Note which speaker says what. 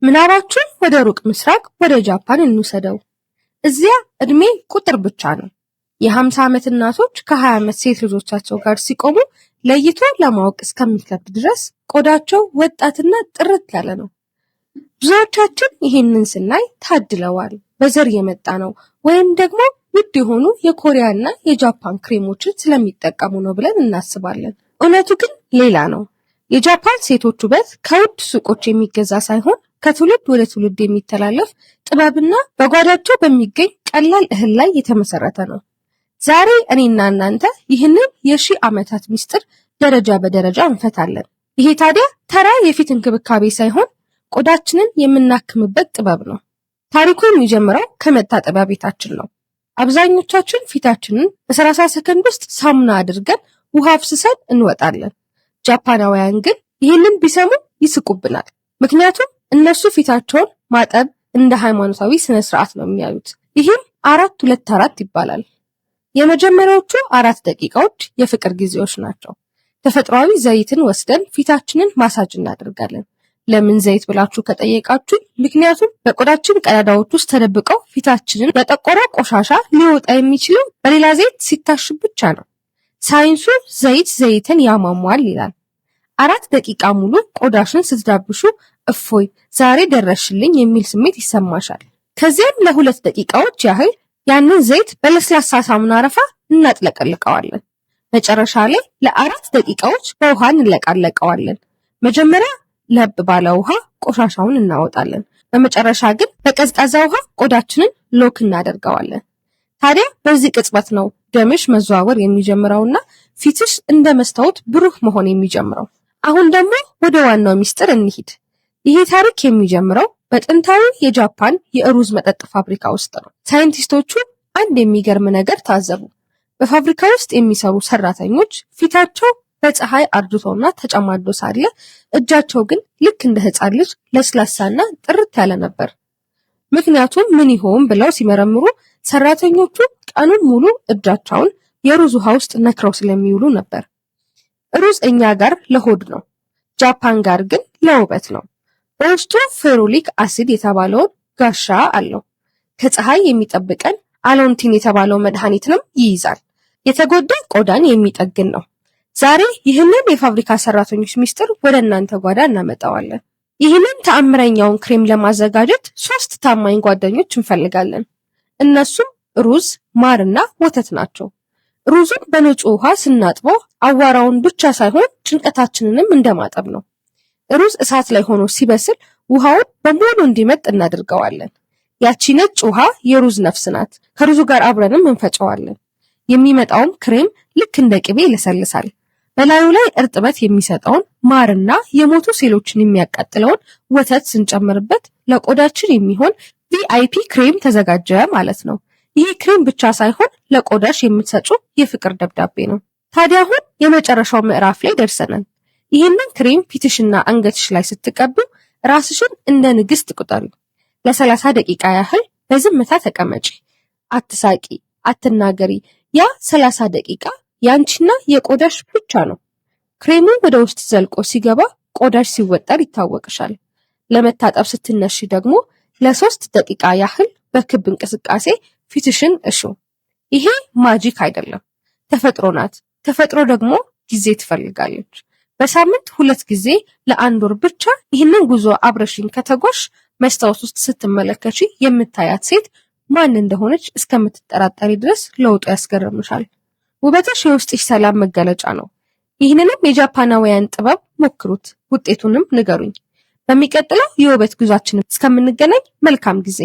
Speaker 1: ምናባችን ወደ ሩቅ ምስራቅ ወደ ጃፓን እንውሰደው። እዚያ እድሜ ቁጥር ብቻ ነው። የ50 ዓመት እናቶች ከ20 ዓመት ሴት ልጆቻቸው ጋር ሲቆሙ ለይቶ ለማወቅ እስከሚከብድ ድረስ ቆዳቸው ወጣትና ጥርት ያለ ነው። ብዙዎቻችን ይሄንን ስናይ ታድለዋል፣ በዘር የመጣ ነው ወይም ደግሞ ውድ የሆኑ የኮሪያና የጃፓን ክሬሞችን ስለሚጠቀሙ ነው ብለን እናስባለን። እውነቱ ግን ሌላ ነው። የጃፓን ሴቶች ውበት ከውድ ሱቆች የሚገዛ ሳይሆን ከትውልድ ወደ ትውልድ የሚተላለፍ ጥበብና በጓዳቸው በሚገኝ ቀላል እህል ላይ የተመሰረተ ነው። ዛሬ እኔና እናንተ ይህንን የሺህ ዓመታት ሚስጥር ደረጃ በደረጃ እንፈታለን። ይሄ ታዲያ ተራ የፊት እንክብካቤ ሳይሆን ቆዳችንን የምናክምበት ጥበብ ነው። ታሪኩ የሚጀምረው ከመታጠቢያ ቤታችን ነው። አብዛኞቻችን ፊታችንን በ30 ሰከንድ ውስጥ ሳሙና አድርገን ውሃ አፍስሰን እንወጣለን። ጃፓናውያን ግን ይህንን ቢሰሙ ይስቁብናል። ምክንያቱም እነሱ ፊታቸውን ማጠብ እንደ ሃይማኖታዊ ስነ ስርዓት ነው የሚያዩት። ይህም 4-2-4 ይባላል። የመጀመሪያዎቹ 4 ደቂቃዎች የፍቅር ጊዜዎች ናቸው። ተፈጥሯዊ ዘይትን ወስደን ፊታችንን ማሳጅ እናደርጋለን። ለምን ዘይት ብላችሁ ከጠየቃችሁ፣ ምክንያቱም በቆዳችን ቀዳዳዎች ውስጥ ተደብቀው ፊታችንን በጠቆረ ቆሻሻ ሊወጣ የሚችለው በሌላ ዘይት ሲታሽ ብቻ ነው። ሳይንሱ ዘይትን ያሟሟል ይላል። 4 ደቂቃ ሙሉ ቆዳሽን ስትዳብሹ እፎይ ዛሬ ደረሽልኝ የሚል ስሜት ይሰማሻል። ከዚያም ለ2 ደቂቃዎች ያህል ያንን ዘይት በለስላሳ ሳሙና አረፋ እናጥለቀልቀዋለን። መጨረሻ ላይ ለ4 ደቂቃዎች በውሃ እንለቃለቀዋለን። መጀመሪያ ለብ ባለ ውሃ ቆሻሻውን እናወጣለን። በመጨረሻ ግን በቀዝቃዛ ውሃ ቆዳችንን ሎክ እናደርገዋለን። ታዲያ በዚህ ቅጽበት ነው ደምሽ መዘዋወር የሚጀምረውና ፊትሽ እንደ መስታወት ብሩህ መሆን የሚጀምረው። አሁን ደግሞ ወደ ዋናው ሚስጥር እንሂድ። ይሄ ታሪክ የሚጀምረው በጥንታዊ የጃፓን የሩዝ መጠጥ ፋብሪካ ውስጥ ነው። ሳይንቲስቶቹ አንድ የሚገርም ነገር ታዘቡ። በፋብሪካ ውስጥ የሚሰሩ ሰራተኞች ፊታቸው በፀሐይ አርጅቶና ተጨማዶ ሳለ እጃቸው ግን ልክ እንደ ሕፃን ልጅ ለስላሳና ጥርት ያለ ነበር። ምክንያቱም ምን ይሆን ብለው ሲመረምሩ ሰራተኞቹ ቀኑን ሙሉ እጃቸውን የሩዝ ውሃ ውስጥ ነክረው ስለሚውሉ ነበር። ሩዝ እኛ ጋር ለሆድ ነው፣ ጃፓን ጋር ግን ለውበት ነው። በውስጡ ፌሩሊክ አሲድ የተባለውን ጋሻ አለው። ከፀሐይ የሚጠብቀን አሎንቲን የተባለው መድኃኒትንም ይይዛል። የተጎዳ ቆዳን የሚጠግን ነው። ዛሬ ይህንን የፋብሪካ ሰራተኞች ሚስጥር ወደ እናንተ ጓዳ እናመጣዋለን። ይህንን ተአምረኛውን ክሬም ለማዘጋጀት 3 ታማኝ ጓደኞች እንፈልጋለን። እነሱም ሩዝ፣ ማርና ወተት ናቸው። ሩዙን በንጹህ ውሃ ስናጥበው አዋራውን ብቻ ሳይሆን ጭንቀታችንንም እንደማጠብ ነው። ሩዝ እሳት ላይ ሆኖ ሲበስል ውሃውን በሙሉ እንዲመጥ እናደርገዋለን። ያቺ ነጭ ውሃ የሩዝ ነፍስ ናት። ከሩዙ ጋር አብረንም እንፈጨዋለን። የሚመጣውም ክሬም ልክ እንደ ቅቤ ይለሰልሳል። በላዩ ላይ እርጥበት የሚሰጠውን ማርና የሞቱ ሴሎችን የሚያቃጥለውን ወተት ስንጨምርበት ለቆዳችን የሚሆን ቪአይፒ ክሬም ተዘጋጀ ማለት ነው። ይህ ክሬም ብቻ ሳይሆን ለቆዳሽ የምትሰጩ የፍቅር ደብዳቤ ነው። ታዲያ አሁን የመጨረሻው ምዕራፍ ላይ ደርሰናል። ይህንን ክሬም ፊትሽና አንገትሽ ላይ ስትቀቢው ራስሽን እንደ ንግስት ቁጠሪ። ለ30 ደቂቃ ያህል በዝምታ ተቀመጪ። አትሳቂ፣ አትናገሪ። ያ 30 ደቂቃ ያንቺና የቆዳሽ ብቻ ነው። ክሬሙ ወደ ውስጥ ዘልቆ ሲገባ ቆዳሽ ሲወጠር ይታወቅሻል። ለመታጠብ ስትነሺ ደግሞ ለ3 ደቂቃ ያህል በክብ እንቅስቃሴ ፊትሽን እሹ። ይሄ ማጂክ አይደለም፣ ተፈጥሮ ናት። ተፈጥሮ ደግሞ ጊዜ ትፈልጋለች። በሳምንት 2 ጊዜ ለ1 ወር ብቻ ይህንን ጉዞ አብረሽኝ ከተጓሽ መስታወት ውስጥ ስትመለከቺ የምታያት ሴት ማን እንደሆነች እስከምትጠራጠሪ ድረስ ለውጡ ያስገርምሻል። ውበትሽ የውስጥሽ ሰላም መገለጫ ነው። ይህንንም የጃፓናውያን ጥበብ ሞክሩት፣ ውጤቱንም ንገሩኝ። በሚቀጥለው የውበት ጉዟችን እስከምንገናኝ መልካም ጊዜ።